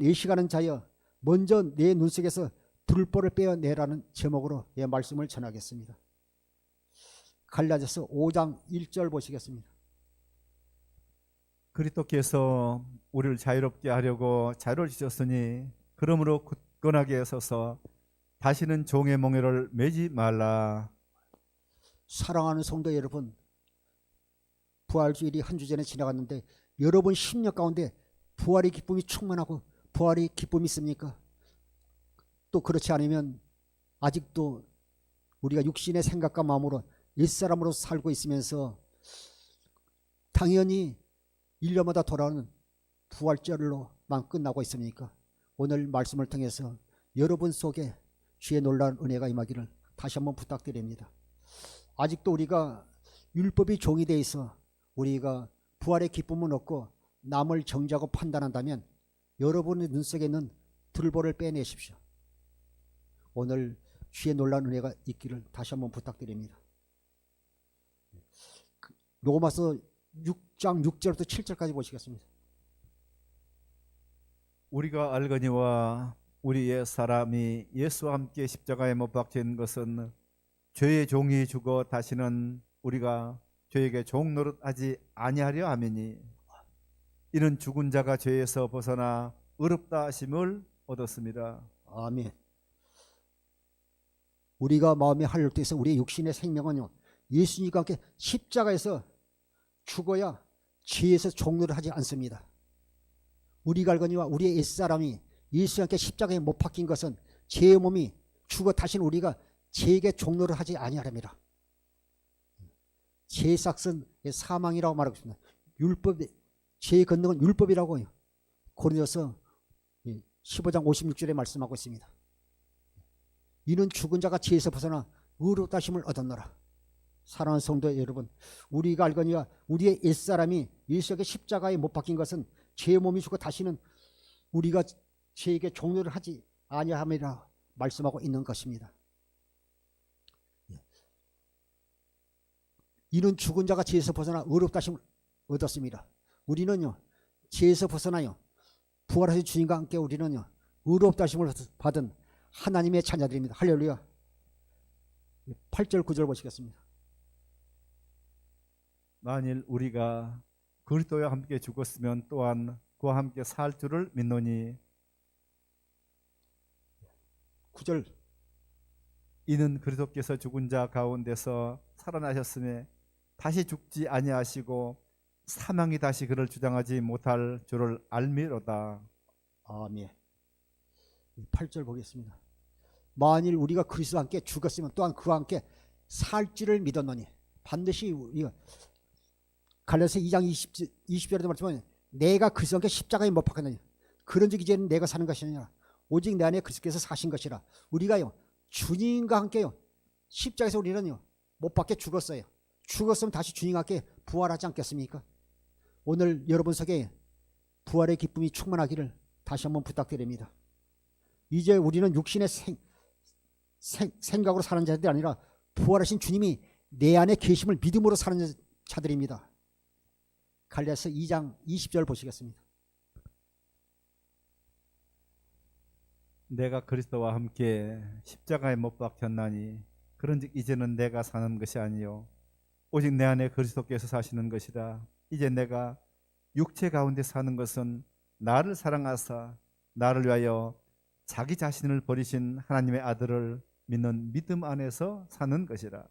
내 시간은 자여 먼저 내 눈 속에서 들보를 빼어내라는 제목으로 예, 말씀을 전하겠습니다. 갈라디아서 5장 1절 보시겠습니다. 그리스도께서 우리를 자유롭게 하려고 자유를 주셨으니 그러므로 굳건하게 서서 다시는 종의 몽에를 매지 말라. 사랑하는 성도 여러분, 부활주일이 한 주 전에 지나갔는데 여러분 심령 가운데 부활의 기쁨이 충만하고 부활의 기쁨이 있습니까? 또 그렇지 않으면 아직도 우리가 육신의 생각과 마음으로 옛사람으로 살고 있으면서 당연히 1년마다 돌아오는 부활절로만 끝나고 있습니까? 오늘 말씀을 통해서 여러분 속에 주의 놀라운 은혜가 임하기를 다시 한번 부탁드립니다. 아직도 우리가 율법이 종이 돼 있어 우리가 부활의 기쁨은 없고 남을 정죄하고 판단한다면 여러분의 눈 속에 있는 들보를 빼내십시오. 오늘 주의 놀라운 은혜가 있기를 다시 한번 부탁드립니다. 로마서 6장 6절부터 7절까지 보시겠습니다. 우리가 알거니와 우리 옛 사람이 예수와 함께 십자가에 못 박힌 것은 죄의 종이 죽어 다시는 우리가 죄에게 종 노릇하지 아니하려 함이니 이는 죽은 자가 죄에서 벗어나 의롭다 하심을 얻었습니다. 아멘. 우리가 마음에 할례에서 우리의 육신의 생명은요 예수님과 함께 십자가에서 죽어야 죄에서 종노를 하지 않습니다. 우리가 알거니와 우리의 옛사람이 예수와 함께 십자가에 못 박힌 것은 죄의 몸이 죽어 다시는 우리가 죄에게 종노를 하지 아니하렵니다. 죄의 삭은 사망이라고 말하고 있습니다. 율법, 죄의 권능은 율법이라고 고린도서 15장 56절에 말씀하고 있습니다. 이는 죽은 자가 죄에서 벗어나 의롭다 하심을 얻었노라. 사랑하는 성도 여러분, 우리가 알거니와 우리의 옛사람이 예수에게 십자가에 못 박힌 것은 죄의 몸이 죽어 다시는 우리가 죄에게 종노를 하지 아니함이라 말씀하고 있는 것입니다. 이는 죽은 자가 죄에서 벗어나 의롭다 하심을 얻었습니다. 우리는요 죄에서 벗어나요 부활하신 주님과 함께 우리는요 의롭다 하심을 받은 하나님의 자녀들입니다. 할렐루야. 8절 9절 보시겠습니다. 만일 우리가 그리스도와 함께 죽었으면 또한 그와 함께 살 줄을 믿노니 9절 이는 그리스도께서 죽은 자 가운데서 살아나셨음에 다시 죽지 아니하시고 사망이 다시 그를 주장하지 못할 줄을 알미로다. 아멘. 8절 보겠습니다. 만일 우리가 그리스도와 함께 죽었으면 또한 그와 함께 살지를 믿었노니 반드시 우리가 갈라디아서 2장 20절에도 말씀하면 내가 그리스도와 함께 십자가에 못 박혔느니 그런즉 이제는 내가 사는 것이 아니라 오직 내 안에 그리스도께서 사신 것이라. 우리가요 주님과 함께요 십자가에서 우리는요 못 박혀 죽었어요. 죽었으면 다시 주님과 함께 부활하지 않겠습니까? 오늘 여러분 속에 부활의 기쁨이 충만하기를 다시 한번 부탁드립니다. 이제 우리는 육신의 생각으로 사는 자들이 아니라 부활하신 주님이 내 안에 계심을 믿음으로 사는 자들입니다. 갈라디아서 2장 20절 보시겠습니다. 내가 그리스도와 함께 십자가에 못 박혔나니 그런즉 이제는 내가 사는 것이 아니요 오직 내 안에 그리스도께서 사시는 것이라. 이제 내가 육체 가운데 사는 것은 나를 사랑하사 나를 위하여 자기 자신을 버리신 하나님의 아들을 믿는 믿음 안에서 사는 것이라.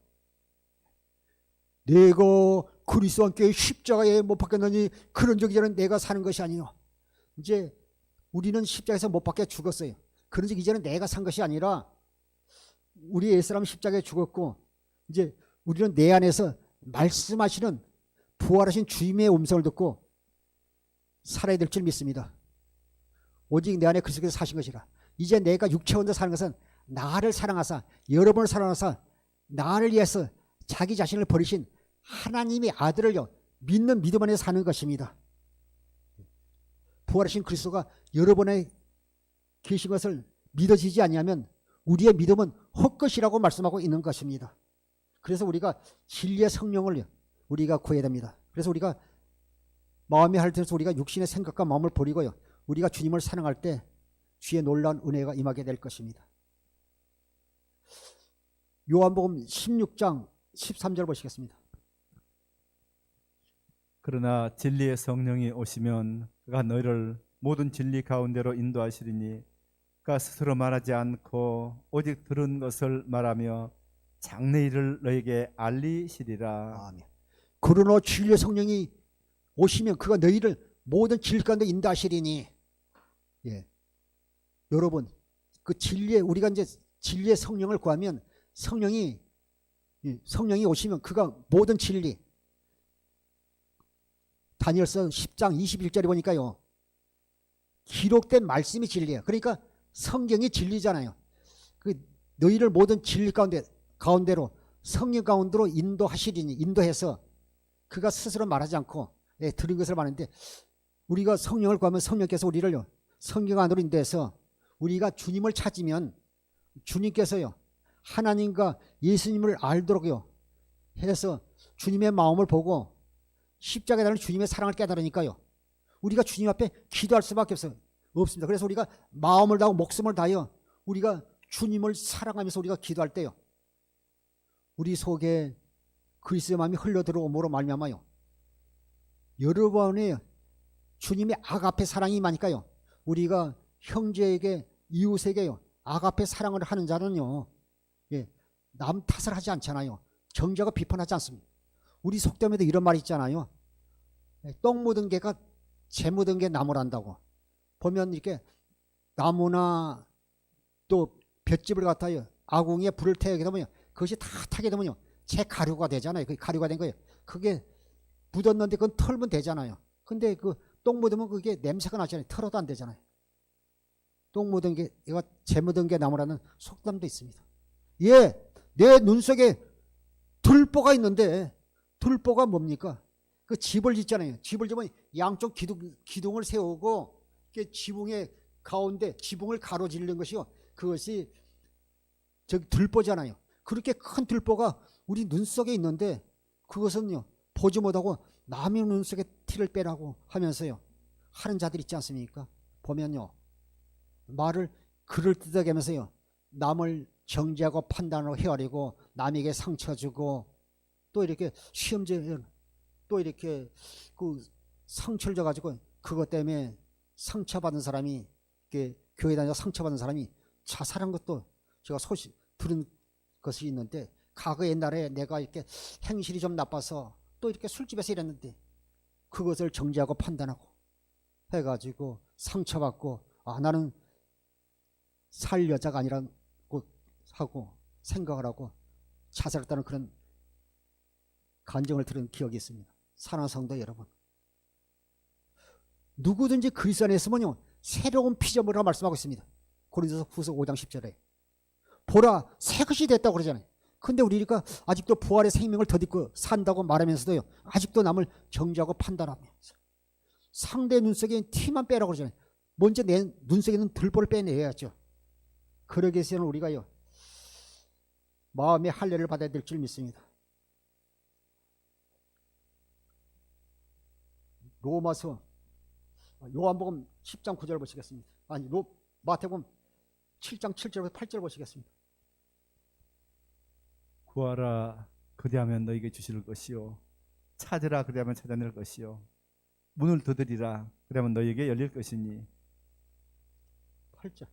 내가 그리스도와 함께 십자가에 못 박혔느니 그런즉 이제는 내가 사는 것이 아니요. 이제 우리는 십자가에서 못 박혀 죽었어요. 그런즉 이제는 내가 산 것이 아니라 우리 옛사람 십자가에 죽었고 이제 우리는 내 안에서 말씀하시는 부활하신 주님의 음성을 듣고 살아야 될 줄 믿습니다. 오직 내 안에 그리스도께서 사신 것이라. 이제 내가 육체원도 사는 것은 나를 사랑하사 여러분을 사랑하사 나를 위해서 자기 자신을 버리신 하나님의 아들을요 믿는 믿음 안에 사는 것입니다. 부활하신 그리스도가 여러분의 계신 것을 믿어지지 아니하면 우리의 믿음은 헛것이라고 말씀하고 있는 것입니다. 그래서 우리가 진리의 성령을 우리가 구해야 됩니다. 그래서 우리가 마음의 할례에서 우리가 육신의 생각과 마음을 버리고요 우리가 주님을 사랑할 때 주의 놀라운 은혜가 임하게 될 것입니다. 요한복음 16장 13절 보시겠습니다. 그러나 진리의 성령이 오시면 그가 너희를 모든 진리 가운데로 인도하시리니 그가 스스로 말하지 않고 오직 들은 것을 말하며 장래 일을 너희에게 알리시리라. 아멘. 그러나 진리의 성령이 오시면 그가 너희를 모든 진리 가운데 인도하시리니. 예. 여러분, 그 진리의 우리가 이제 진리의 성령을 구하면 성령이 오시면 그가 모든 진리. 다니엘서 10장 21절에 보니까요. 기록된 말씀이 진리예요. 그러니까 성경이 진리잖아요. 그 너희를 모든 진리 가운데로 성령 가운데로 인도하시리니, 인도해서 그가 스스로 말하지 않고 들은 것을 말하는데, 우리가 성령을 구하면 성령께서 우리를 성경 안으로 인도해서 우리가 주님을 찾으면 주님께서요 하나님과 예수님을 알도록요 해서 주님의 마음을 보고 십자가에 달린 주님의 사랑을 깨달으니까요 우리가 주님 앞에 기도할 수밖에 없습니다. 그래서 우리가 마음을 다하고 목숨을 다하여 우리가 주님을 사랑하면서 우리가 기도할 때요 우리 속에 그리스도의 마음이 흘러 들어옴으로 말미암아요 여러 번의 주님의 아가페 사랑이 임하니까요 우리가 형제에게 이웃에게요 아가페 사랑을 하는 자는요 남 탓을 하지 않잖아요. 정죄하고 비판하지 않습니다. 우리 속담에도 이런 말이 있잖아요. 똥 묻은 개가 재 묻은 개 나무란다고. 보면 이렇게 나무나 또 볏짚을 갖다요 아궁이에 불을 태우게 되면 그것이 다 타게 되면요 재 가루가 되잖아요. 그게 가루가 된 거예요. 그게 묻었는데 그건 털면 되잖아요. 근데 그 똥 묻으면 그게 냄새가 나잖아요. 털어도 안 되잖아요. 똥 묻은 게 이거 재 묻은 게 나무라는 속담도 있습니다. 예, 내 눈 속에 들보가 있는데 들보가 뭡니까? 그 집을 짓잖아요. 집을 짓면 양쪽 기둥을 세우고 지붕의 가운데 지붕을 가로지르는 것이요. 그것이 저기 들보잖아요. 그렇게 큰 들보가 우리 눈 속에 있는데 그것은요 보지 못하고 남의 눈 속에 티를 빼라고 하면서요 하는 자들 있지 않습니까? 보면요 말을 그럴듯하게 하면서요 남을 정죄하고 판단으로 헤아리고 남에게 상처 주고 또 이렇게 시험제 또 이렇게 그 상처를 줘가지고 그것 때문에 상처받은 사람이 교회 다녀 상처받은 사람이 자살한 것도 제가 소식 들은 것이 있는데 과거 옛날에 내가 이렇게 행실이 좀 나빠서 또 이렇게 술집에서 일했는데 그것을 정죄하고 판단하고 해가지고 상처받고 나는 살 여자가 아니라 하고 생각을 하고 자살했다는 그런 간증을 들은 기억이 있습니다. 사랑하는 성도 여러분, 누구든지 그리스도 안에 있으면요 새로운 피조물이라고 말씀하고 있습니다. 고린도서 후서 5장 10절에 보라 새 것이 됐다고 그러잖아요. 근데 우리가 아직도 부활의 생명을 덧입고 산다고 말하면서도요 아직도 남을 정죄하고 판단하면서 상대 눈 속에 티만 빼라고 그러잖아요. 먼저 내 눈 속에 있는 들보를 빼내야죠. 그러기 위해서는 우리가요 마음의 할례를 받아야 될 줄 믿습니다. 로마서 요한복음 10장 9절 보시겠습니다. 아니 마태복음 7장 7절부터 8절 보시겠습니다. 구하라 그리하면 너에게 주실 것이요 찾으라 그리하면 찾아낼 것이요 문을 두드리라 그러면 너에게 열릴 것이니 8절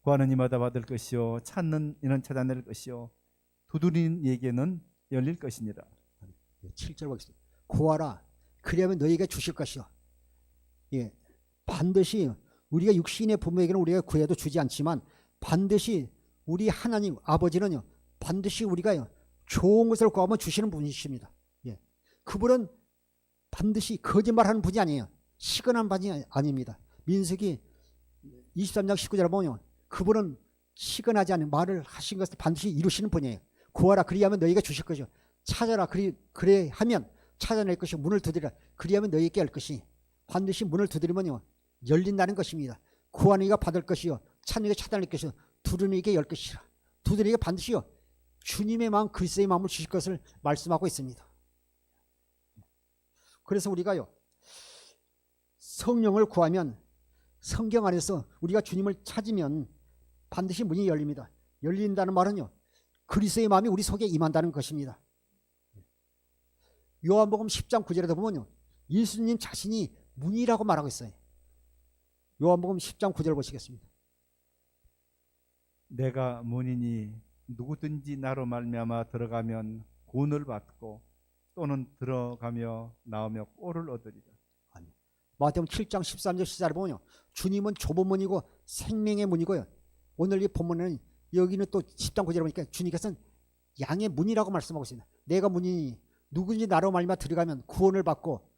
구하는 이마다 받을 것이요 찾는 이는 찾아낼 것이요 두드리는 이에게는 열릴 것이니라. 7절 보겠습니다. 구하라 그리하면 너희에게 주실 것이요. 예, 반드시 우리가 육신의 부모에게는 우리가 구해도 주지 않지만 반드시 우리 하나님 아버지는요 반드시 우리가 좋은 것을 구하면 주시는 분이십니다. 예, 그분은 반드시 거짓말하는 분이 아니에요. 시건한 분이 아닙니다. 민수기 23장 19절에 보면 그분은 시건하지 않은 말을 하신 것을 반드시 이루시는 분이에요. 구하라 그리하면 너희가 주실 것이요 찾아라 그래 하면 찾아낼 것이요 문을 두드리라 그리하면 너희에게 열 것이니 반드시 문을 두드리면요 열린다는 것입니다. 구하는 이가 받을 것이요 찾는 이가 찾아낼 것이요 두드리는 이에게 열 것이라. 두드리는 이가 반드시요 주님의 마음 그리스도의 마음을 주실 것을 말씀하고 있습니다. 그래서 우리가요 성령을 구하면 성경 안에서 우리가 주님을 찾으면 반드시 문이 열립니다. 열린다는 말은요, 그리스도의 마음이 우리 속에 임한다는 것입니다. 요한복음 10장 9절에도 보면요, 예수님 자신이 문이라고 말하고 있어요. 요한복음 10장 9절 보시겠습니다. 내가 문이니 누구든지 나로 말미암아 들어가면 구원을 받고 또는 들어가며 나오며 꼴을 얻으리라. 마태복음 7장 13절 14절에 보면요, 주님은 좁은 문이고 생명의 문이고요. 오늘 이 본문에는 여기는 또 10장 9절에 보니까 주님께서는 양의 문이라고 말씀하고 있습니다. 내가 문이니 누구든지 나로 말미암아 들어가면 구원을 받고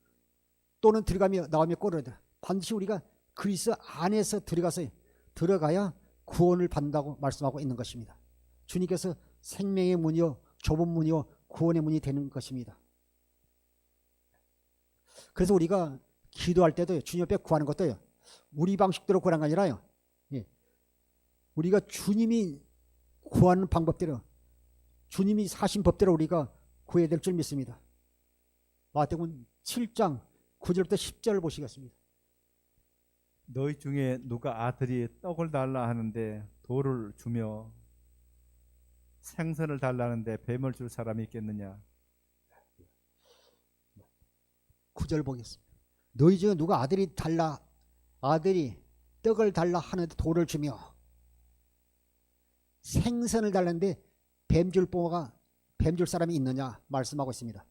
또는 들어가며 나오며 꼴을 얻으리라. 반드시 우리가 그리스도 안에서 들어가야 구원을 받는다고 말씀하고 있는 것입니다. 주님께서 생명의 문이요, 좁은 문이요, 구원의 문이 되는 것입니다. 그래서 우리가 기도할 때도요, 주님 앞에 구하는 것도요, 우리 방식대로 구하는 게 아니라요, 우리가 주님이 구하는 방법대로, 주님이 사신 법대로 우리가 구해야 될 줄 믿습니다. 마태복음 7장 9절부터 10절을 보시겠습니다. 너희 중에 누가 아들이 떡을 달라 하는데 돌을 주며 생선을 달라는데 뱀을 줄 사람이 있겠느냐? 9절 보겠습니다. 너희 중에 누가 아들이 떡을 달라 하는데 돌을 주며 생선을 달라는데 뱀 줄 사람이 있느냐 말씀하고 있습니다.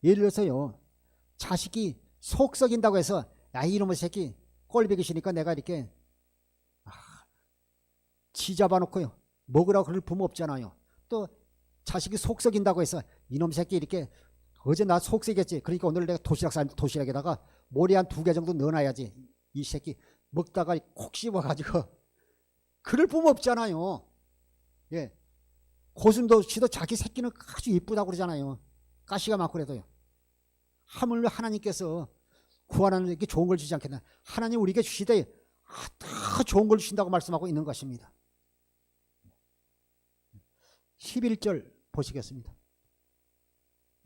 예를 들어서요, 자식이 속 썩인다고 해서 야 이놈의 새끼 꼴보기 싫으니까 내가 이렇게 지 잡아놓고요 먹으라고 그럴 부모 없잖아요. 또 자식이 속 썩인다고 해서 이놈 새끼 이렇게 어제 나 속 썩였지, 그러니까 오늘 내가 도시락에다가 모래 한 2개 정도 넣어놔야지, 이 새끼 먹다가 콕 씹어가지고 그럴 부모 없잖아요. 예, 고순도 씨도 자기 새끼는 아주 이쁘다고 그러잖아요. 가시가 많고 그래도요. 하물며 하나님께서 구하는 이렇게 좋은 걸 주지 않겠나. 하나님 우리에게 주시되 다 좋은 걸 주신다고 말씀하고 있는 것입니다. 11절 보시겠습니다.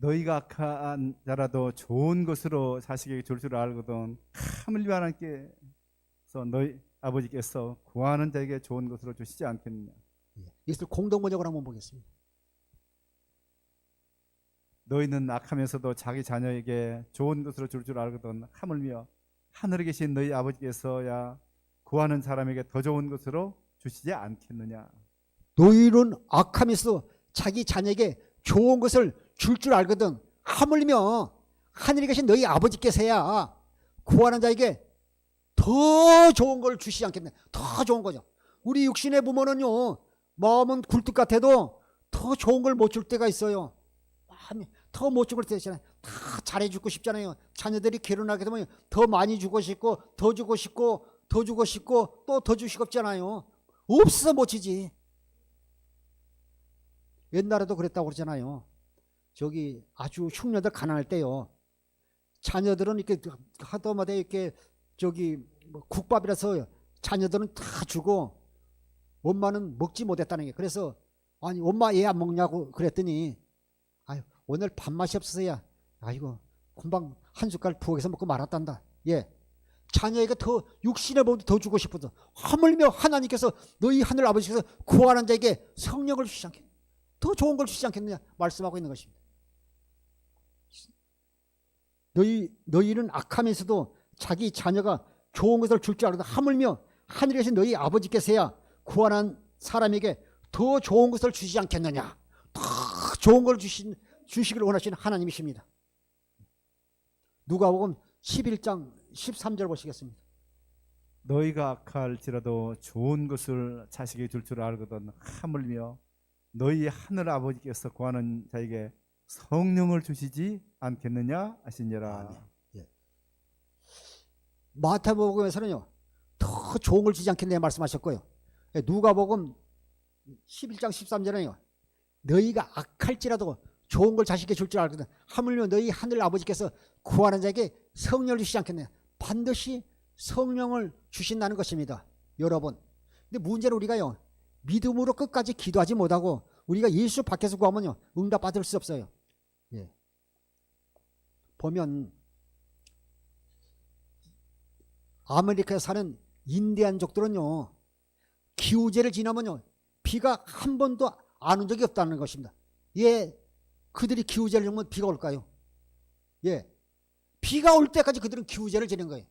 너희가 악한 자라도 좋은 것으로 자식에게 줄 줄 알거든 하물며 하나님께서 너희 아버지께서 구하는 자에게 좋은 것으로 주시지 않겠느냐. 이것을 공동 번역을 한번 보겠습니다. 너희는 악하면서도 자기 자녀에게 좋은 것으로 줄 줄 알거든 하물며 하늘에 계신 너희 아버지께서야 구하는 사람에게 더 좋은 것으로 주시지 않겠느냐. 너희는 악하면서도 자기 자녀에게 좋은 것을 줄 줄 알거든 하물며 하늘에 계신 너희 아버지께서야 구하는 자에게 더 좋은 걸 주시지 않겠냐. 더 좋은 거죠. 우리 육신의 부모는요, 마음은 굴뚝 같아도 더 좋은 걸 못 줄 때가 있어요. 더 못 줄 때가 있잖아요. 다 잘해주고 싶잖아요. 자녀들이 결혼하게 되면 더 많이 주고 싶고 더 주고 싶고 더 주고 싶고 또 더 주시고 싶잖아요. 없어서 못 주지. 옛날에도 그랬다고 그러잖아요. 저기 아주 흉녀들 가난할 때요, 자녀들은 이렇게 하다마다 이렇게 저기 뭐 국밥이라서 자녀들은 다 주고 엄마는 먹지 못했다는 게, 그래서 아니 엄마 얘 안 먹냐고 그랬더니 아유 오늘 밥맛이 없어서야 아이고 금방 한 숟갈 부엌에서 먹고 말았단다. 예, 자녀에게 더 육신의 몸도 더 주고 싶어서 하물며 하나님께서 너희 하늘 아버지께서 구하는 자에게 성령을 주시지 않겠느냐, 더 좋은 걸 주시지 않겠느냐 말씀하고 있는 것입니다. 너희는 악하면서도 자기 자녀가 좋은 것을 줄 줄 알거든 하물며 하늘에 계신 너희 아버지께서야 구하는 사람에게 더 좋은 것을 주시지 않겠느냐. 더 좋은 걸 주시기를 원하시는 하나님이십니다. 누가복음 11장 13절 보시겠습니다. 너희가 악할지라도 좋은 것을 자식에게 줄 줄 알거든 하물며 너희 하늘 아버지께서 구하는 자에게 성령을 주시지 않겠느냐 하시니라. 예. 마태복음에서는요 더 좋은 걸 주지 않겠느냐 말씀하셨고요, 누가복음 11장 13절에요 너희가 악할지라도 좋은 걸 자식에게 줄 줄 알거든 하물며 너희 하늘 아버지께서 구하는 자에게 성령을 주시지 않겠느냐. 반드시 성령을 주신다는 것입니다, 여러분. 근데 문제는 우리가요 믿음으로 끝까지 기도하지 못하고 우리가 예수 밖에서 구하면요 응답 받을 수 없어요. 예. 보면 아메리카에 사는 인디안족들은요, 기후제를 지나면요, 비가 한 번도 안 온 적이 없다는 것입니다. 예, 그들이 기후제를 지나면 비가 올까요? 예, 비가 올 때까지 그들은 기후제를 지낸 거예요.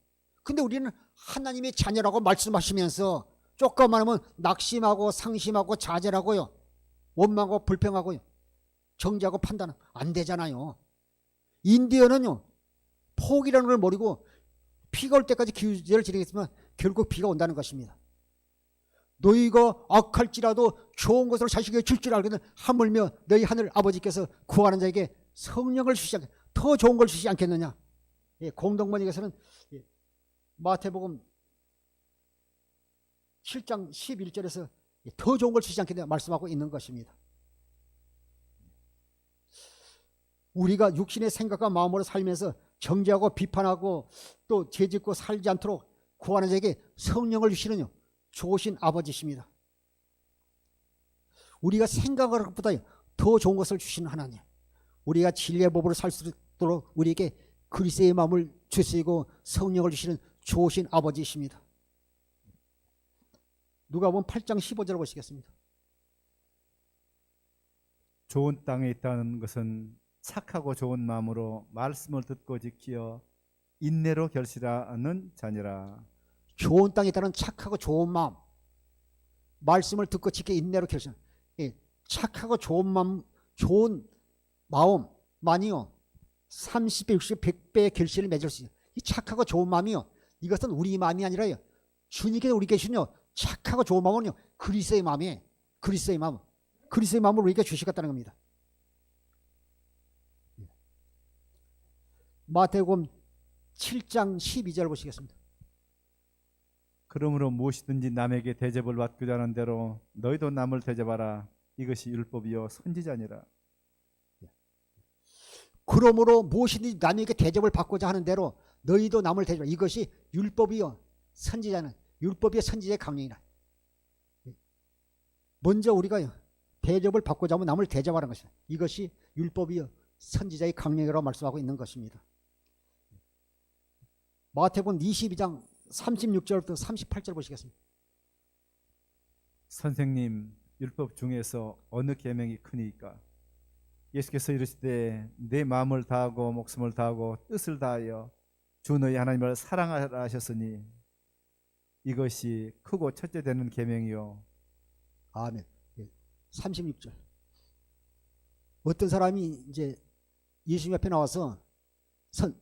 근데 우리는 하나님의 자녀라고 말씀하시면서 조금만 하면 낙심하고 상심하고 좌절하고요, 원망하고 불평하고요, 정죄하고 판단은 안 되잖아요. 인디언은요, 폭이라는 걸 모르고 비가 올 때까지 기후제를 지내겠지만 결국 비가 온다는 것입니다. 너희가 악할지라도 좋은 것으로 자식에게 줄 줄 알거든 하물며 너희 하늘 아버지께서 구하는 자에게 성령을 주시지 않겠, 더 좋은 걸 주시지 않겠느냐. 예, 공동번역에서는 마태복음 7장 11절에서 더 좋은 걸 주시지 않겠느냐 말씀하고 있는 것입니다. 우리가 육신의 생각과 마음으로 살면서 정죄하고 비판하고 또 죄짓고 살지 않도록 구하는 자에게 성령을 주시는 좋으신 아버지십니다. 우리가 생각하는 것보다 더 좋은 것을 주시는 하나님, 우리가 진리의 법으로 살 수 있도록 우리에게 그리스도의 마음을 주시고 성령을 주시는 좋으신 아버지이십니다. 누가복음 8장 15절을 보시겠습니다. 좋은 땅에 있다는 것은 착하고 좋은 마음으로 말씀을 듣고 지키어 인내로 결실하는 자니라. 좋은 땅에 있다는 착하고 좋은 마음, 말씀을 듣고 지켜 인내로 결실. 착하고 좋은 마음만이요 30배, 60배, 100배의 결실을 맺을 수 있어요. 이 착하고 좋은 마음이요, 이것은 우리 마음이 아니라요, 주님께서 우리 계시는요 착하고 좋은 마음은요 그리스도의 마음이에요. 그리스도의 마음, 그리스도의 마음을 우리에게 주시겠다는 겁니다. 마태복음 7장 12절 보시겠습니다. 그러므로 무엇이든지 남에게 대접을 받고자 하는 대로 너희도 남을 대접하라. 이것이 율법이요 선지자니라. 그러므로 무엇이든지 남에게 대접을 받고자 하는 대로 너희도 남을 대접하라. 이것이 율법이요 선지자는, 율법이요 선지자의 강령이라. 먼저 우리가 대접을 받고자 하면 남을 대접하라는 것이다. 이것이 율법이요 선지자의 강령이라고 말씀하고 있는 것입니다. 마태복음 22장 36절부터 38절 보시겠습니다. 선생님, 율법 중에서 어느 계명이 크니까? 예수께서 이르시되 내 마음을 다하고 목숨을 다하고 뜻을 다하여 주 너희 하나님을 사랑하라 하셨으니 이것이 크고 첫째 되는 계명이요. 아멘. 36절. 어떤 사람이 이제 예수님 앞에 나와서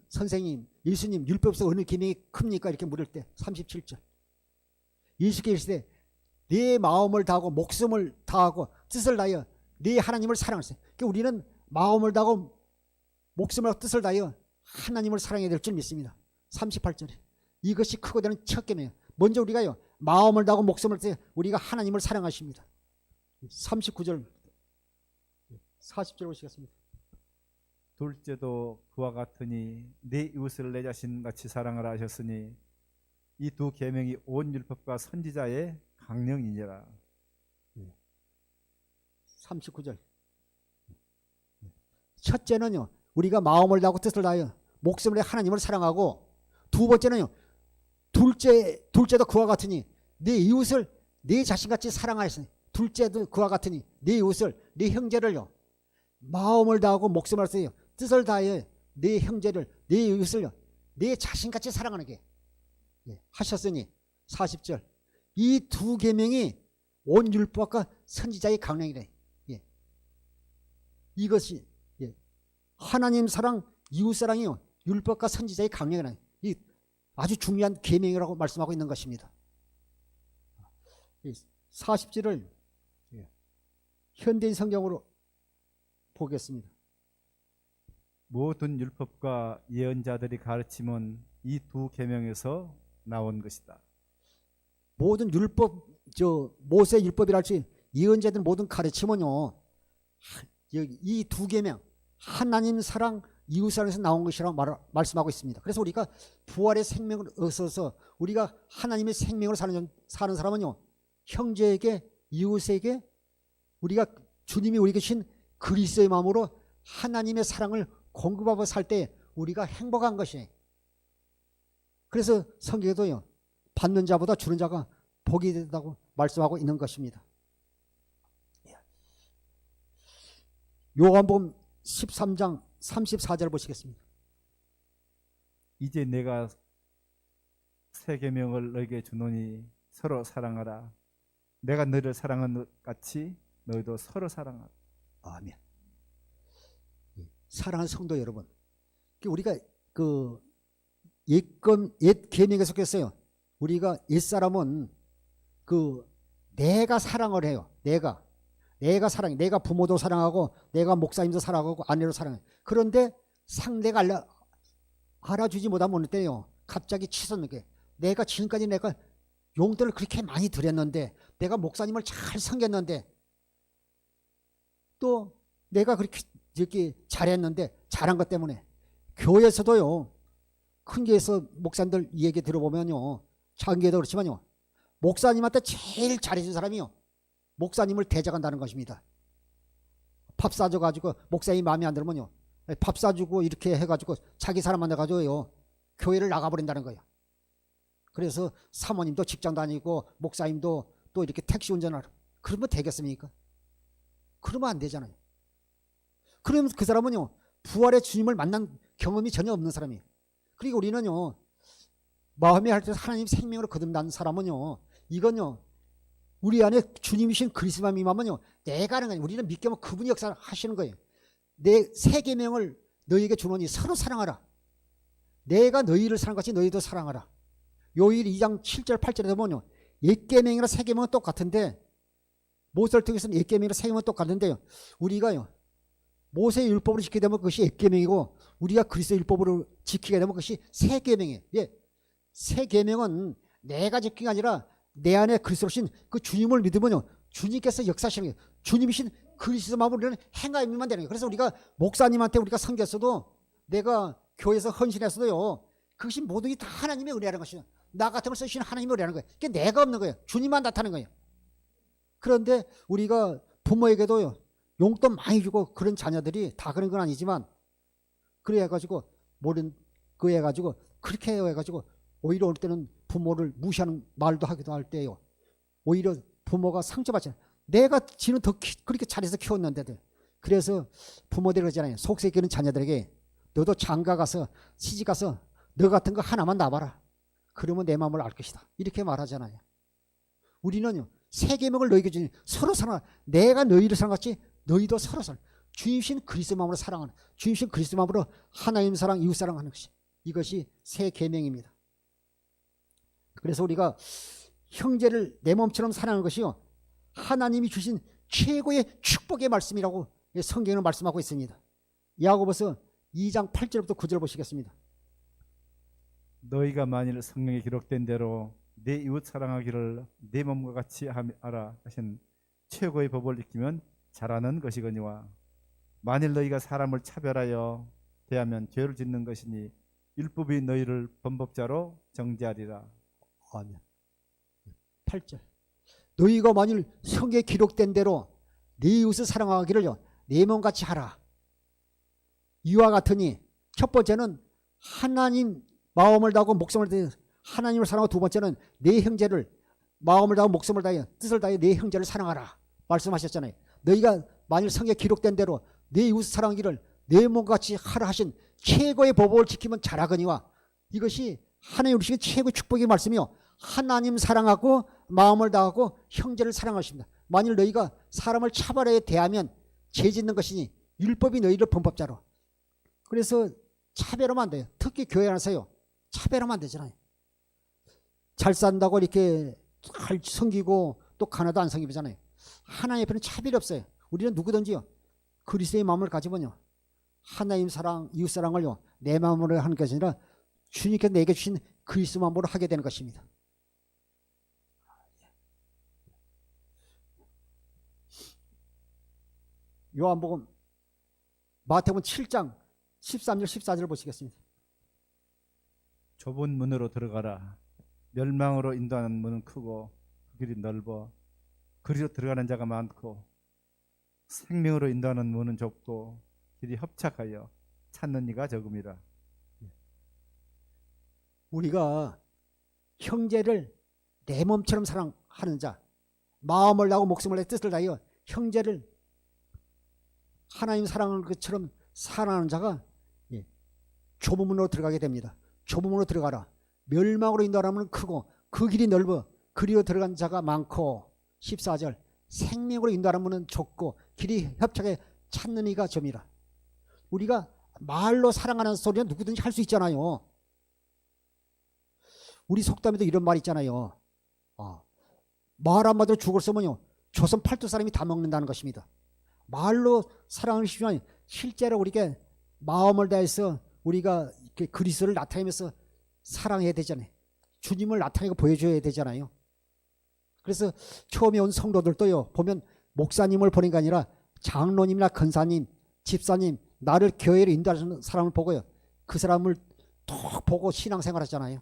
선생님, 예수님, 율법에서 어느 계명이 큽니까? 이렇게 물을 때 37절. 예수께서 이르시되 네 마음을 다하고 목숨을 다하고 뜻을 다하여 네 하나님을 사랑하세요. 그러니까 우리는 마음을 다하고 목숨을 다하고 뜻을 다하여 하나님을 사랑해야 될 줄 믿습니다. 38절에 이것이 크고 되는 첫 계명이에요. 먼저 우리가요 마음을 다하고 목숨을 다하여 우리가 하나님을 사랑하십니다. 39절 40절 보시겠습니다. 둘째도 그와 같으니 내 이웃을 내 자신 같이 사랑하라 하셨으니 이 두 계명이 온 율법과 선지자의 강령이니라. 39절. 첫째는요 우리가 마음을 다하고 뜻을 다하여 목숨을 다해 하나님을 사랑하고, 두 번째는요 둘째도 그와 같으니 내 이웃을 내 자신같이 사랑하였으니, 둘째도 그와 같으니 내 이웃을 내 형제를요 마음을 다하고 목숨을 다하여 뜻을 다하여 내 형제를 내 이웃을요 내 자신같이 사랑하는 게 하셨으니 40절. 이 두 계명이 온 율법과 선지자의 강령이래. 이것이 하나님 사랑, 이웃 사랑이요 율법과 선지자의 강령이라, 이 아주 중요한 계명이라고 말씀하고 있는 것입니다. 40절을 현대인 성경으로 보겠습니다. 모든 율법과 예언자들이 가르침은 이 두 계명에서 나온 것이다. 모든 율법, 모세 율법이랄지 예언자들 모든 가르침은요 이 두 계명, 하나님 사랑, 이웃 사랑에서 나온 것이라고 말씀하고 있습니다. 그래서 우리가 부활의 생명을 얻어서 우리가 하나님의 생명을 사는 사람은요 형제에게, 이웃에게 우리가 주님이 우리에게 주신 그리스도의 마음으로 하나님의 사랑을 공급하고 살 때 우리가 행복한 것이에요. 그래서 성경에도요 받는 자보다 주는 자가 복이 된다고 말씀하고 있는 것입니다. 요한복음 13장 34절 보시겠습니다. 이제 내가 새 계명을 너에게 주노니 서로 사랑하라. 내가 너를 사랑한 것 같이 너희도 서로 사랑하라. 아멘. 사랑하는 성도 여러분, 우리가 그 옛 계명에 속했어요. 우리가 옛 사람은 그 내가 사랑을 해요. 내가 사랑해. 내가 부모도 사랑하고 내가 목사님도 사랑하고 아내도 사랑해. 그런데 상대가 알아주지 못하면 어느 때요, 갑자기 치솟는 게, 내가 지금까지 내가 용돈을 그렇게 많이 드렸는데, 내가 목사님을 잘 섬겼는데, 또 내가 그렇게 이렇게 잘했는데, 잘한 것 때문에 교회에서도요, 큰 교회에서 목사님들 이 얘기 들어보면요, 작은 교회도 그렇지만요, 목사님한테 제일 잘해준 사람이요, 목사님을 대적한다는 것입니다. 밥 사줘가지고 목사님이 마음에 안 들면요, 밥 사주고 이렇게 해가지고 자기 사람 만나가지고요, 교회를 나가버린다는 거예요. 그래서 사모님도 직장 다니고 목사님도 또 이렇게 택시 운전하러, 그러면 되겠습니까? 그러면 안 되잖아요. 그러면 그 사람은요, 부활의 주님을 만난 경험이 전혀 없는 사람이에요. 그리고 우리는요, 마음에 할 때 하나님 생명으로 거듭난 사람은요, 이건요, 우리 안에 주님이신 그리스도만 임하면요, 내가 하는 거예요. 우리는 믿게 하면 그분이 역사를 하시는 거예요. 내 새 계명을 너희에게 주노니 서로 사랑하라. 내가 너희를 사랑한 같이 너희도 사랑하라. 요일 2장 7절 8절에 보면요, 옛 계명이나 새 계명은 똑같은데, 모세를 통해서는 옛 계명이나 새 계명은 똑같은데요, 우리가요, 모세의 율법으로 지키게 되면 그것이 옛 계명이고, 우리가 그리스도의 율법으로 지키게 되면 그것이 새 계명이에요. 예. 새 계명은 내가 지키는 게 아니라 내 안에 그리스도신 그 주님을 믿으면요, 주님께서 역사하시는 거예요. 주님이신 그리스도만으로 우리는 행하여야만 되는 거예요. 그래서 우리가 목사님한테 우리가 섬겼어도, 내가 교회에서 헌신했어도요, 그것이 모든 게 다 하나님의 은혜라는 것이죠. 나 같은 걸 쓰시는 하나님의 은혜라는 거예요. 그게 내가 없는 거예요. 주님만 나타나는 거예요. 그런데 우리가 부모에게도요, 용돈 많이 주고 그런 자녀들이 다 그런 건 아니지만, 그래 해가지고 모른 그 해가지고 그렇게 해가지고 오히려 올 때는 부모를 무시하는 말도 하기도 할 때요, 오히려 부모가 상처받잖아요. 내가 지는 더 그렇게 잘해서 키웠는데도. 그래서 부모들이 그러잖아요, 속세끼는 자녀들에게, 너도 장가 가서 시집 가서 너 같은 거 하나만 놔봐라. 그러면 내 마음을 알 것이다. 이렇게 말하잖아요. 우리는요, 새 계명을 너희에게 주니 서로 사랑하라. 내가 너희를 사랑같이 너희도 서로 사랑. 주님신 그리스도 마음으로 사랑하는, 주님신 그리스도 마음으로 하나님 사랑, 이웃 사랑하는 것이, 이것이 새 계명입니다. 그래서 우리가 형제를 내 몸처럼 사랑하는 것이요, 하나님이 주신 최고의 축복의 말씀이라고 성경은 말씀하고 있습니다. 야고보서 2장 8절부터 9절 보시겠습니다. 너희가 만일 성경에 기록된 대로 내 이웃 사랑하기를 내 몸과 같이 하라 하신 최고의 법을 지키면 잘하는 것이거니와, 만일 너희가 사람을 차별하여 대하면 죄를 짓는 것이니 율법이 너희를 범법자로 정죄하리라. 아멘. 8절. 너희가 만일 성경에 기록된 대로 네 이웃을 사랑하기를요, 내 몸같이 하라. 이와 같으니, 첫 번째는 하나님 마음을 다하고 목숨을 다해 하나님을 사랑하고, 두 번째는 내 형제를 마음을 다하고 목숨을 다해 뜻을 다해 내 형제를 사랑하라 말씀하셨잖아요. 너희가 만일 성경에 기록된 대로 내 이웃을 사랑하기를 내 몸같이 하라 하신 최고의 법을 지키면 잘하거니와, 이것이 하나님 우리에게 최고의 축복의 말씀이요, 하나님 사랑하고 마음을 다하고 형제를 사랑하십니다. 만일 너희가 사람을 차별하여 대하면 죄 짓는 것이니 율법이 너희를 범법자로. 그래서 차별하면 안 돼요. 특히 교회 안에서요, 차별하면 안 되잖아요. 잘 산다고 이렇게 잘 섬기고 또 가나도 안 섬기잖아요. 하나님 앞에는 차별이 없어요. 우리는 누구든지요, 그리스도의 마음을 가지면요, 하나님 사랑, 이웃 사랑을요, 내 마음으로 하는 것이 아니라 주님께서 내게 주신 그리스도 마음으로 하게 되는 것입니다. 요한복음 마태복음 7장 13절 14절 보시겠습니다. 좁은 문으로 들어가라. 멸망으로 인도하는 문은 크고 그 길이 넓어 그리로 들어가는 자가 많고, 생명으로 인도하는 문은 좁고 길이 협착하여 찾는 이가 적음이라. 우리가 형제를 내 몸처럼 사랑하는 자, 마음을 다하고 목숨을 다해 뜻을 다하여 형제를 하나님 사랑하는 것처럼 사랑하는 자가 좁은 문으로 들어가게 됩니다. 좁은 문으로 들어가라. 멸망으로 인도하면 크고 그 길이 넓어 그리로 들어간 자가 많고 14절 생명으로 인도하는 좁고 길이 협착에 찾는 이가 점이라. 우리가 말로 사랑하는 소리는 누구든지 할 수 있잖아요. 우리 속담에도 이런 말 있잖아요. 말 한마디로 죽을 쓰면요 조선 팔도 사람이 다 먹는다는 것입니다. 말로 사랑을 시키면 실제로 우리가 마음을 다해서 우리가 그리스도를 나타내면서 사랑해야 되잖아요. 주님을 나타내고 보여줘야 되잖아요. 그래서 처음에 온 성도들도요 보면 목사님을 보는 게 아니라 장로님이나 권사님, 집사님, 나를 교회로 인도하는 사람을 보고요 그 사람을 톡 보고 신앙생활 하잖아요.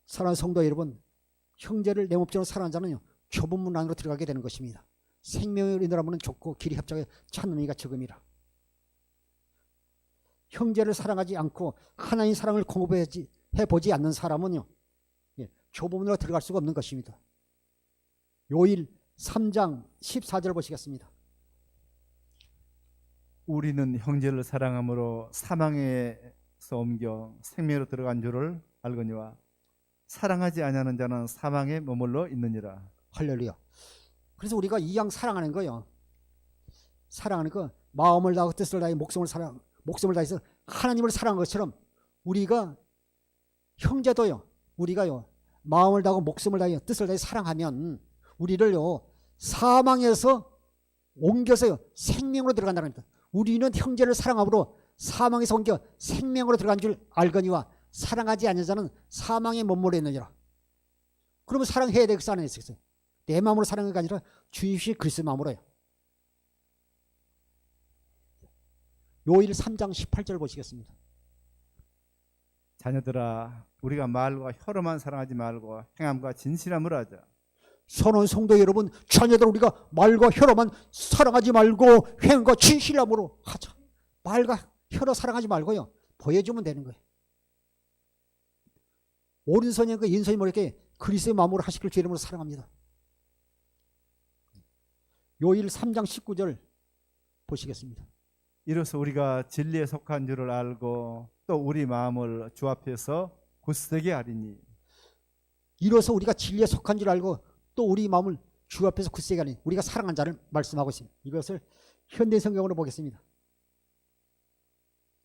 사랑하는 성도 여러분, 형제를 내 몸처럼 사랑하는 자는요 좁은 문 안으로 들어가게 되는 것입니다. 생명을 인도하면 좁고 길이 협착에 찾는 이가 적음이라. 형제를 사랑하지 않고 하나님 사랑을 공급해보지 않는 사람은요 좁은 문으로 들어갈 수가 없는 것입니다. 요일 3장 14절 보시겠습니다. 우리는 형제를 사랑함으로 사망에서 옮겨 생명으로 들어간 줄을 알거니와 사랑하지 아니하는 자는 사망에 머물러 있느니라. 할렐루야. 그래서 우리가 이 양 사랑하는 거요. 사랑하는 거 마음을 다하고 뜻을 다해 목숨을 다해서 하나님을 사랑한 것처럼 우리가 형제도요. 우리가요. 마음을 다하고 목숨을 다해 뜻을 다해 사랑하면 우리를요. 사망에서 옮겨서요. 생명으로 들어간다는 겁니다. 우리는 형제를 사랑함으로 사망에서 옮겨 생명으로 들어간 줄 알거니와 사랑하지 않는 자는 사망에 머물러 있느니라. 그러면 사랑해야 되겠어 안 했어요? 내 마음으로 사랑하는 게 아니라 주이신 그리스도의 마음으로요. 요일 3장 18절 보시겠습니다. 자녀들아 우리가 말과 혀로만 사랑하지 말고 행함과 진실함으로 하자. 선원 성도 여러분, 자녀들 우리가 말과 혀로만 사랑하지 말고 행함과 진실함으로 하자. 말과 혀로 사랑하지 말고요. 보여주면 되는 거예요. 오른손이 그 인손이 모르게 그리스도의 마음으로 하시길 주 이름으로 사랑합니다. 요일 3장 19절 보시겠습니다. 이로써 우리가 진리에 속한 줄을 알고 또 우리 마음을 주 앞에서 굳세게 하리니. 이로써 우리가 진리에 속한 줄 알고 또 우리 마음을 주 앞에서 굳세게 하리니. 우리가 사랑한 자를 말씀하고 있습니다. 이것을 현대 성경으로 보겠습니다.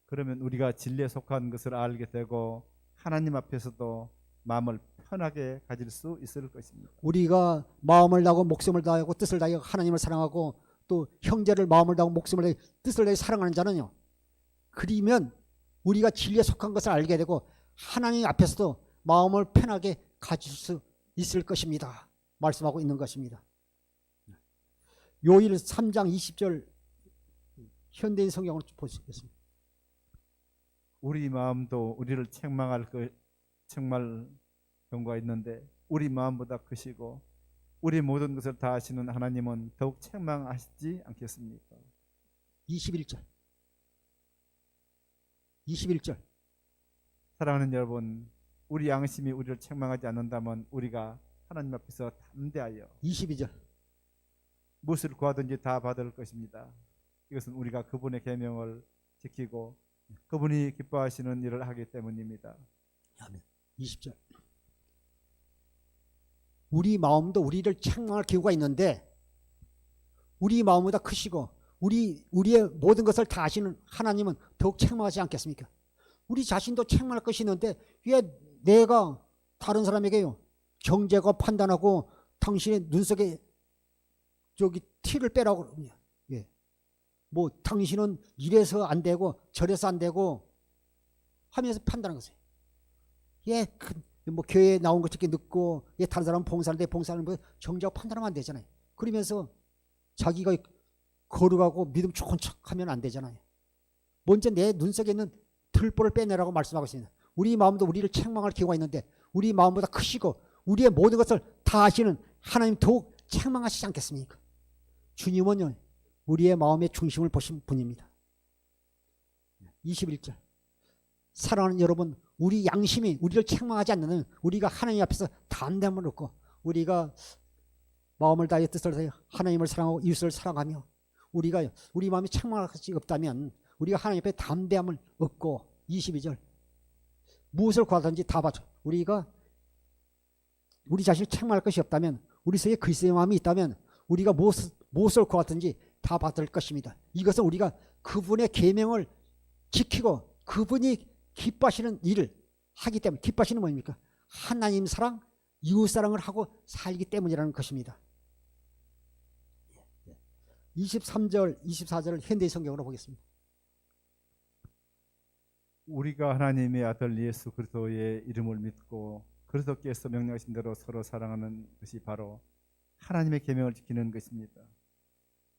그러면 우리가 진리에 속한 것을 알게 되고 하나님 앞에서도 마음을 편하게 가질 수 있을 것입니다. 우리가 마음을 다하고 목숨을 다하고 뜻을 다하여 하나님을 사랑하고 또 형제를 마음을 다하고 목숨을 다하여 뜻을 다하여 사랑하는 자는요. 그러면 우리가 진리에 속한 것을 알게 되고 하나님 앞에서도 마음을 편하게 가질 수 있을 것입니다. 말씀하고 있는 것입니다. 요일 3장 20절 현대인 성경을 보시겠습니다. 우리 마음도 우리를 책망할 경우가 있는데 우리 마음보다 크시고 우리 모든 것을 다 아시는 하나님은 더욱 책망하시지 않겠습니까? 21절 사랑하는 여러분, 우리 양심이 우리를 책망하지 않는다면 우리가 하나님 앞에서 담대하여 22절 무엇을 구하든지 다 받을 것입니다. 이것은 우리가 그분의 계명을 지키고 그분이 기뻐하시는 일을 하기 때문입니다. 아멘. 20절 우리 마음도 우리를 책망할 기회가 있는데 우리 마음보다 크시고 우리의 모든 것을 다 아시는 하나님은 더욱 책망하지 않겠습니까? 우리 자신도 책망할 것이 있는데 왜 내가 다른 사람에게요 정죄고 판단하고 당신의 눈 속에 티를 빼라고 그러냐? 예. 뭐 당신은 이래서 안 되고 저래서 안 되고 하면서 판단하는 거죠. 예, 뭐 교회에 나온 것 특히 늦고 예, 다른 사람은 봉사하는데 봉사하는 거 정죄하고 판단하면 안 되잖아요. 그러면서 자기가 거룩하고 믿음 좋은 척하면 안 되잖아요. 먼저 내 눈 속에 있는 들보를 빼내라고 말씀하고 있습니다. 우리 마음도 우리를 책망할 기회가 있는데 우리 마음보다 크시고 우리의 모든 것을 다 아시는 하나님 더욱 책망하시지 않겠습니까? 주님은요 우리의 마음의 중심을 보신 분입니다. 21절 사랑하는 여러분, 우리 양심이 우리를 책망하지 않는 우리가 하나님 앞에서 담대함을 얻고 우리가 마음을 다해 뜻을 다해 하나님을 사랑하고 이웃을 사랑하며 우리가 우리 마음이 책망할 것이 없다면 우리가 하나님 앞에 담대함을 얻고 22절 무엇을 구하든지 다 받죠. 우리가 우리 자신을 책망할 것이 없다면 우리 속에 그리스도의 마음이 있다면 우리가 무엇을 구하든지 다 받을 것입니다. 이것은 우리가 그분의 계명을 지키고 그분이 기뻐하시는 일을 하기 때문에 기뻐하시는 뭐입니까? 하나님 사랑, 이웃 사랑을 하고 살기 때문이라는 것입니다. 23절, 24절을 현대 성경으로 보겠습니다. 우리가 하나님의 아들 예수 그리스도의 이름을 믿고 그리스도께서 명령하신 대로 서로 사랑하는 것이 바로 하나님의 계명을 지키는 것입니다.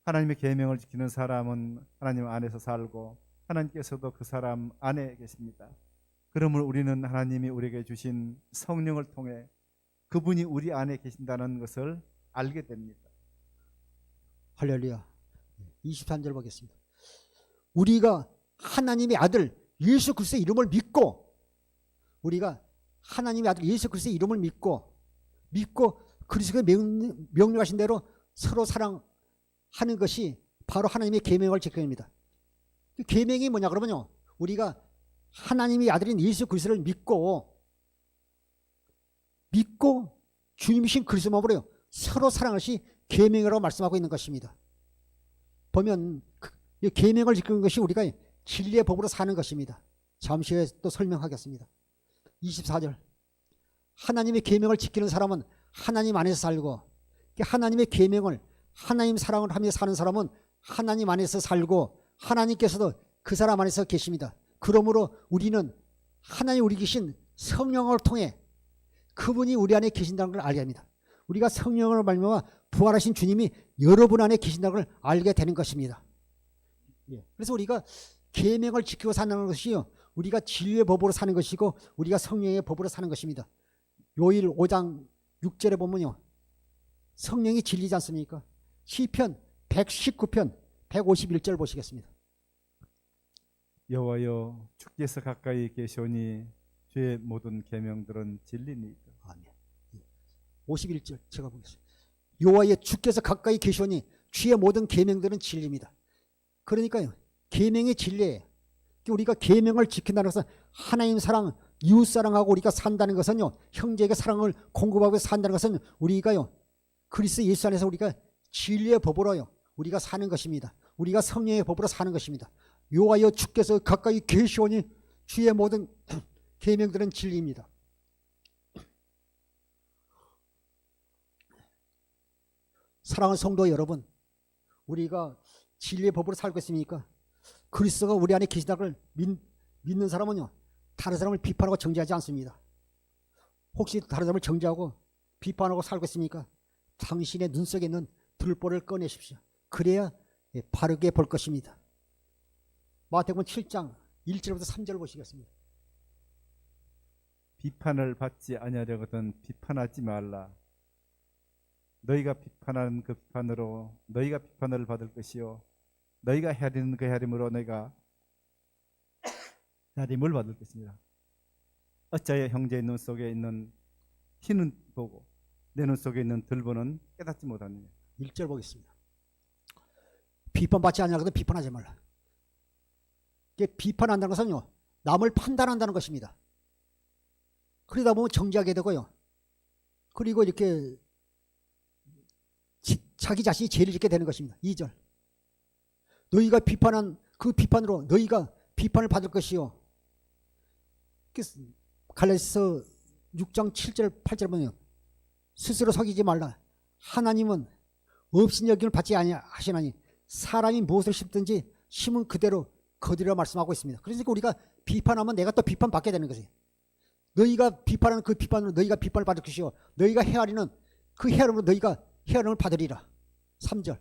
하나님의 계명을 지키는 사람은 하나님 안에서 살고 하나님께서도 그 사람 안에 계십니다. 그러므로 우리는 하나님이 우리에게 주신 성령을 통해 그분이 우리 안에 계신다는 것을 알게 됩니다. 할렐루야. 23절 보겠습니다. 우리가 하나님의 아들 예수 그리스도의 이름을 믿고 우리가 하나님의 아들 예수 그리스도의 이름을 믿고 그리스도가 명령하신 대로 서로 사랑하는 것이 바로 하나님의 계명을 지켜야 합니다. 그 계명이 뭐냐 그러면요. 우리가 하나님의 아들인 예수 그리스도를 믿고 주님이신 그리스도 마음으로 서로 사랑하시 계명이라고 말씀하고 있는 것입니다. 보면 이 계명을 지키는 것이 우리가 진리의 법으로 사는 것입니다. 잠시 후에 또 설명하겠습니다. 24절 하나님의 계명을 지키는 사람은 하나님 안에서 살고 하나님의 계명을 하나님 사랑을 하며 사는 사람은 하나님 안에서 살고 하나님께서도 그 사람 안에서 계십니다. 그러므로 우리는 하나님 우리 계신 성령을 통해 그분이 우리 안에 계신다는 걸 알게 합니다. 우리가 성령을 말미암아 부활하신 주님이 여러분 안에 계신다는 걸 알게 되는 것입니다. 그래서 우리가 계명을 지키고 사는 것이요 우리가 진리의 법으로 사는 것이고 우리가 성령의 법으로 사는 것입니다. 요일 5장 6절에 보면요 성령이 진리지 않습니까? 시편 119편 151절 보시겠습니다. 여호와여 주께서 가까이 계시오니 주의 모든 계명들은 진리니이다. 아멘. 51절 제가 보겠습니다. 여호와여 주께서 가까이 계시오니 주의 모든 계명들은 진리입니다. 그러니까요 계명이 진리예요. 우리가 계명을 지킨다는 것은 하나님 사랑, 이웃 사랑하고 우리가 산다는 것은요 형제에게 사랑을 공급하고 산다는 것은 우리가요 그리스도 예수 안에서 우리가 진리의 법으로요 우리가 사는 것입니다. 우리가 성령의 법으로 사는 것입니다. 여호와여 주께서 가까이 계시오니 주의 모든 계명들은 진리입니다. 사랑하는 성도 여러분, 우리가 진리의 법으로 살고 있습니까? 그리스도가 우리 안에 계시다를 믿는 사람은요 다른 사람을 비판하고 정죄하지 않습니다. 혹시 다른 사람을 정죄하고 비판하고 살고 있습니까? 당신의 눈 속에 있는 들보를 꺼내십시오. 그래야 바르게 볼 것입니다. 마태복음 7장 1절부터 3절 보시겠습니다. 비판을 받지 아니하려거든 비판하지 말라. 너희가 비판하는 그 비판으로 너희가 비판을 받을 것이요 너희가 헤아리는 그 헤아림으로 너희가 헤아림을 받을 것입니다. 어찌하여 형제의 눈 속에 있는 티는 보고 내 눈 속에 있는 들보는 깨닫지 못하느냐. 1절 보겠습니다. 비판받지 아니하거든 비판하지 말라. 이게 비판한다는 것은요 남을 판단한다는 것입니다. 그러다 보면 정죄하게 되고요. 그리고 이렇게 자기 자신이 죄를 짓게 되는 것입니다. 2절 너희가 비판한 그 비판으로 너희가 비판을 받을 것이요. 갈라디아서 6장 7절 8절 보면 스스로 속이지 말라. 하나님은 없인 여김을 받지 아니하시나니 사람이 무엇을 심든지 심은 그대로 거두리라 말씀하고 있습니다. 그러니까 우리가 비판하면 내가 또 비판받게 되는 것이에요. 너희가 비판하는 그 비판으로 너희가 비판을 받을 것이요 너희가 헤아리는 그 헤아림으로 너희가 헤아림을 받으리라. 3절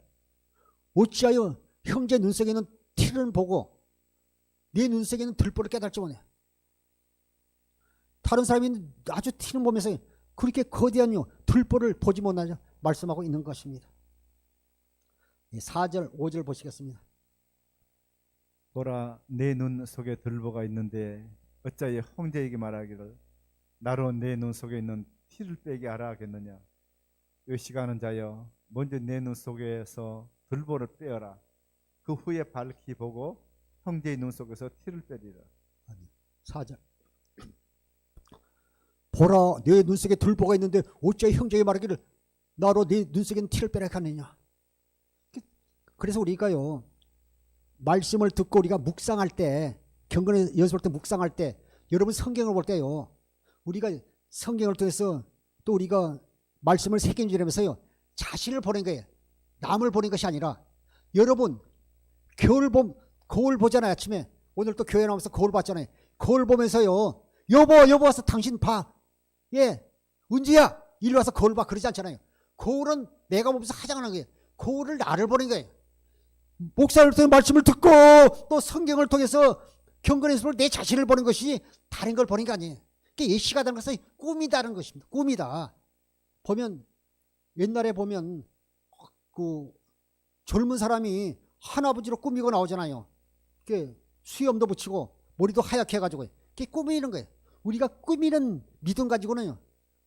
어찌하여 형제 눈 속에 있는 티를 보고 내 눈 속에 있는 들보를 깨달지 못해. 다른 사람이 아주 티는 보면서 그렇게 거대한 들보를 보지 못하냐 말씀하고 있는 것입니다. 4절 5절 보시겠습니다. 보라 내 눈 속에 들보가 있는데 어찌하여 형제에게 말하기를 나로 내 눈 속에 있는 티를 빼게 하라 하겠느냐. 요시가는 자여 먼저 내 눈 속에서 들보를 빼어라. 그 후에 밝히 보고 형제의 눈 속에서 티를 빼리라. 4절. 보라, 내 눈 속에 들보가 있는데 어찌하여 형제에게 말하기를 나로 네 눈 속에 있는 티를 빼라 하느냐. 그래서 우리가요, 말씀을 듣고 우리가 묵상할 때, 경건의 연습할 때 묵상할 때, 여러분 성경을 볼 때요, 우리가 성경을 통해서 또 우리가 말씀을 새김질하면서요, 자신을 보는 거예요. 남을 보는 것이 아니라, 여러분 거울 보잖아요. 아침에 오늘 또 교회 나오면서 거울 봤잖아요. 거울 보면서요, 여보 와서 당신 봐. 예, 은지야 이리 와서 거울 봐. 그러지 않잖아요. 거울은 내가 보면서 화장하는 거예요. 거울을 나를 보는 거예요. 목사를 통해 말씀을 듣고 또 성경을 통해서 경건에서 내 자신을 보는 것이 다른 걸 보는 게 아니에요. 그게 예시가 되는 것은 꿈이다는 것입니다. 꿈이다. 보면 옛날에 보면 그 젊은 사람이 할아버지로 꾸미고 나오잖아요. 그 수염도 붙이고 머리도 하얗게 해가지고 그게 꾸미는 거예요. 우리가 꾸미는 믿음 가지고는요,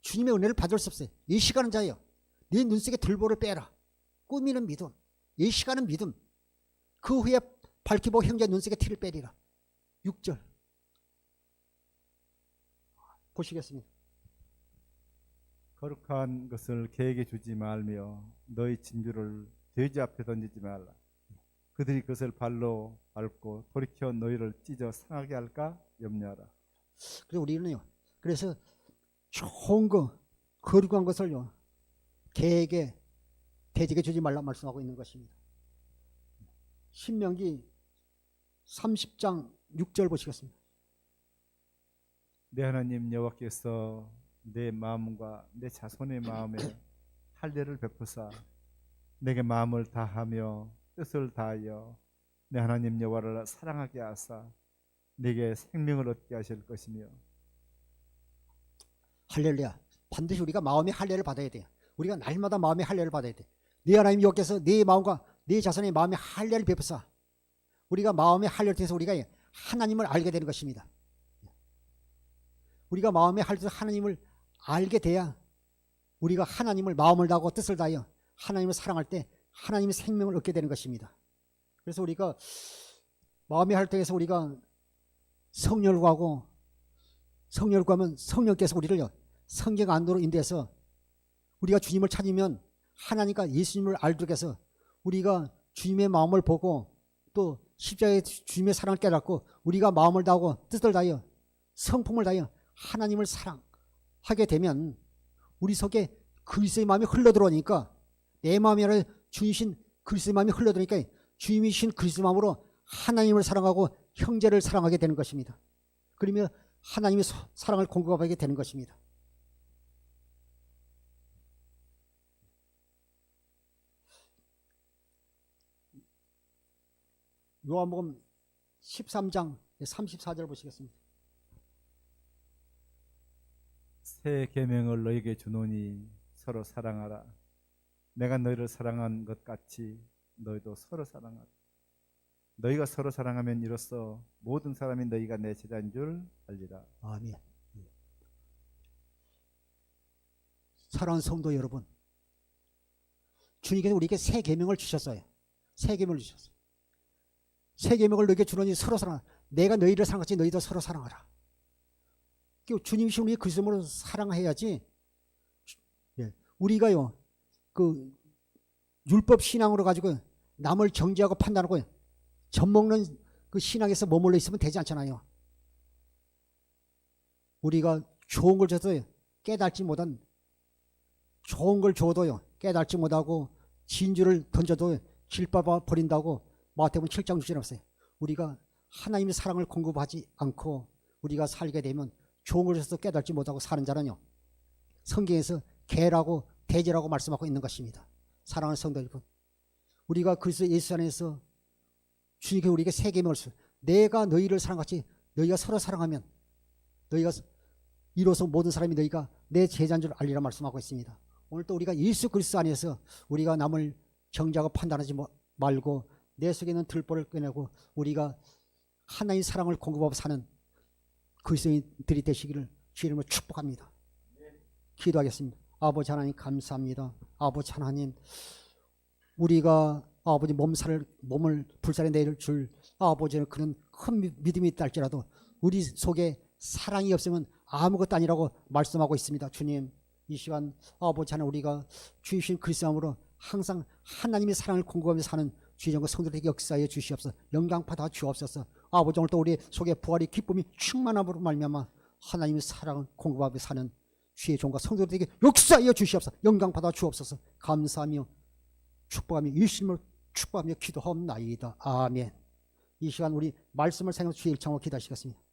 주님의 은혜를 받을 수 없어요. 예시가는 자예요. 내 눈 속에 들보를 빼라. 꾸미는 믿음, 예시가는 믿음. 그 후에 밝히 보고 형제 눈 속에 티를 빼리라. 6절 보시겠습니다. 거룩한 것을 개에게 주지 말며 너희 진주를 돼지 앞에 던지지 말라. 그들이 그것을 발로 밟고 돌이켜 너희를 찢어 상하게 할까 염려하라. 그래서 우리는요, 그래서 좋은 거, 거룩한 것을요, 개에게, 돼지에게 주지 말라 말씀하고 있는 것입니다. 신명기 30장 6절 보시겠습니다. 내 하나님 여호와께서 내 마음과 내 자손의 마음에 할례를 베푸사 내게 마음을 다하며 뜻을 다하여 내 하나님 여호와를 사랑하게 하사 내게 생명을 얻게 하실 것이며. 할렐루야. 반드시 우리가 마음의 할례를 받아야 돼요. 우리가 날마다 마음의 할례를 받아야 돼. 네 하나님 여호와께서 네 마음과 네 자손의 마음의 할례를 베푸사. 우리가 마음의 할례를 통해서 우리가 하나님을 알게 되는 것입니다. 우리가 마음의 할례로 하나님을 알게 돼야 우리가 하나님을 마음을 다하고 뜻을 다하여 하나님을 사랑할 때 하나님의 생명을 얻게 되는 것입니다. 그래서 우리가 마음의 할례를 통해서 우리가 성령을 구하고, 성령을 구하면 성령께서 우리를 성경 안으로 인도해서 우리가 주님을 찾으면 하나님과 예수님을 알도록 해서 우리가 주님의 마음을 보고 또 십자가의 주님의 사랑을 깨닫고 우리가 마음을 다하고 뜻을 다하여 성품을 다하여 하나님을 사랑하게 되면 우리 속에 그리스도의 마음이 흘러들어오니까, 내 마음이 아니라 주이신 그리스도의 마음이 흘러들어오니까 주님이신 그리스도의 마음으로 하나님을 사랑하고 형제를 사랑하게 되는 것입니다. 그러면 하나님의 사랑을 공급하게 되는 것입니다. 요한복음 13장 34절 보시겠습니다. 새 계명을 너에게 주노니 서로 사랑하라. 내가 너희를 사랑한 것 같이 너희도 서로 사랑하라. 너희가 서로 사랑하면 이로써 모든 사람이 너희가 내 제자인 줄 알리라. 아멘. 사랑하는 성도 여러분, 주님께서 우리에게 새 계명을 주셨어요. 새 계명을 주셨어요. 새 계명을 너에게 주노니 서로 사랑하라. 내가 너희를 사랑같이 너희도 서로 사랑하라. 주님이신 우리 그리스도로 사랑해야지. 우리가요, 그 율법 신앙으로 가지고 남을 정죄하고 판단하고 젖먹는 그 신앙에서 머물러 있으면 되지 않잖아요. 우리가 좋은 걸 줘도 깨닫지 못한, 좋은 걸 줘도요 깨닫지 못하고 진주를 던져도 길바봐 버린다고 마태복음 7장 6절에 나왔어요. 우리가 하나님의 사랑을 공급하지 않고 우리가 살게 되면 좋은 걸 줘서 깨닫지 못하고 사는 자는요, 성경에서 개라고 돼지라고 말씀하고 있는 것입니다. 사랑하는 성도 여러분, 우리가 그리스도 예수 안에서 주님께 우리에게 새 계명을 주셨어요. 내가 너희를 사랑같이 너희가 서로 사랑하면 너희가 이로써 모든 사람이 너희가 내 제자인 줄 알리라 말씀하고 있습니다. 오늘 또 우리가 예수 그리스도 안에서 우리가 남을 정죄하고 판단하지 말고 내 속에 있는 들보를 꺼내고 우리가 하나님의 사랑을 공급하고 사는 그리스도인들이 되시기를 주의 이름으로 축복합니다. 기도하겠습니다. 아버지 하나님 감사합니다. 아버지 하나님, 우리가 아버지 몸을 불살에 내릴 줄 아버지는 그런 큰 믿음이 있다 할지라도 우리 속에 사랑이 없으면 아무것도 아니라고 말씀하고 있습니다. 주님, 이 시간 아버지 하나님, 우리가 주이신 그리스도함으로 항상 하나님의 사랑을 공급하며 사는 주의정과 성도들에게 역사하여 주시옵소서. 영광 받아 주옵소서. 아버지, 오늘도 우리 속에 부활의 기쁨이 충만함으로 말미암아 하나님의 사랑을 공급하며 사는 주의 종과 성도들에게 역사하여 주시옵소서. 영광 받아 주옵소서. 감사하며 축복하며 일심으로 축복하며 기도하옵나이다. 아멘. 이 시간 우리 말씀을 생각해 주의 일창으로 기도하시겠습니다.